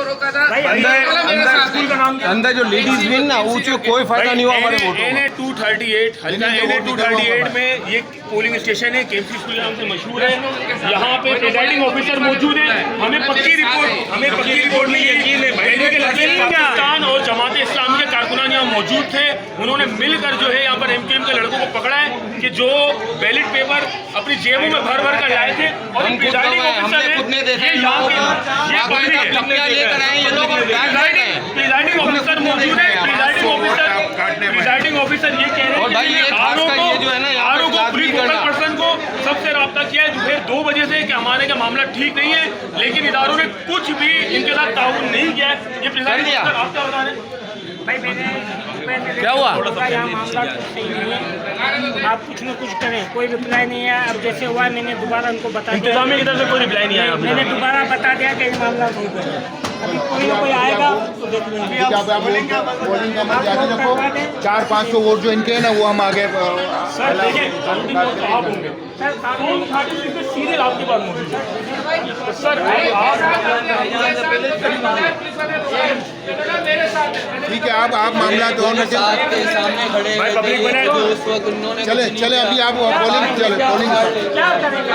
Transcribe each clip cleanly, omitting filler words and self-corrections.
रोका था। अंदर जो लेडीज विंग ना ऊंचे कोई फायदा नहीं हुआ हमारे वोटों को। NA-238 हल्का NA-238 में ये पोलिंग स्टेशन है, केएमसी स्कूल के नाम से मशहूर है। यहाँ पे प्रिजाइडिंग ऑफिसर मौजूद है। हमें पक्की रिपोर्ट में यकीन है पाकिस्तान और जमात इस्लामी के कारकुनान यहाँ मौजूद थे। उन्होंने मिलकर जो है यहाँ पर MKM के लड़कों को पकड़ा है कि जो बैलेट पेपर अपनी जेबों में भर कर लाए थे और प्रिजाइडिंग ऑफिसर प्रिजाइडिंग ऑफिसर मौजूद है। प्रिजाइडिंग ऑफिसर ये कह रहे हैं आरओ को प्री फोकल पर्सन को सबसे रब्ता किया है दोपहर 2 बजे से कि हमारे का मामला ठीक नहीं है, लेकिन इदारों ने कुछ भी इनके साथ ताउन नहीं किया है। ये प्रिजाइडिंग ऑफिसर आप क्या बता रहे हैं? भाई मैंने क्या हुआ? यहाँ मामला कुछ सही नहीं है, आप कुछ न कुछ करें, कोई रिप्लाई नहीं है। अब जैसे हुआ है मैंने दोबारा उनको बता दिया, इंतजामिया की तरफ से कोई रिप्लाई नहीं आया। मैंने दोबारा बता दिया कि ये मामला नहीं है। अभी कोई ना कोई आएगा तो देख लेंगे। पोलिंग का मत जारी रखो, 400-500 वोट जो इनके हैं ना वो हम आगे सर देखिए काउंटिंग वोट तो आप होंगे सर, 36 में सीरियल आपके पास मौजूद है सर। ठीक है, आप मामला तो होना चाहिए। सामने खड़े भाई पब्लिक बने जो उस वक्त उन्होंने चले अभी आप पोलिंग क्या करेंगे?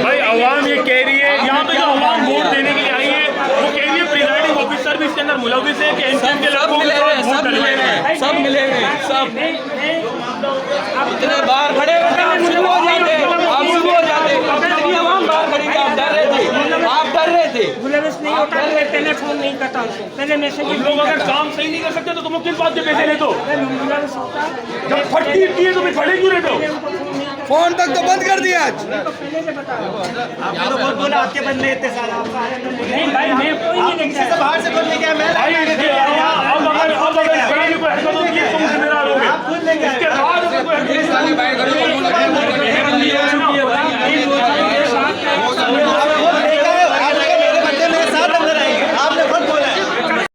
भाई अवाम ये कह रही है, यहाँ पे जो अवाम वोट देने के लिए आई है वो कह रही है प्रिजाइडिंग ऑफिसर भी इसके अंदर मुलविस है कि MKM के लोगों को सब मिले हैं सब इतने बाहर खड़े आप शुरू हो जाते हम बाहर खड़े थे, आप डर रहे थे। गुलवेस नहीं होता तो मैं पहले फोन नहीं करता उनको, पहले मैसेज तुम लोग अगर काम सही नहीं कर सकते तो तुम लोग किस बात के पैसे लेते हो? गुलवेस होता जब फटती इतनी है तो फिर खड़े क्यों रहते हो? फोन तक तो बंद कर दिया आज। पहले से बता बोला आपके बंदे इतने सारे नहीं भाई, मैं कोई नहीं देखता बाहर से बोल लेके मैं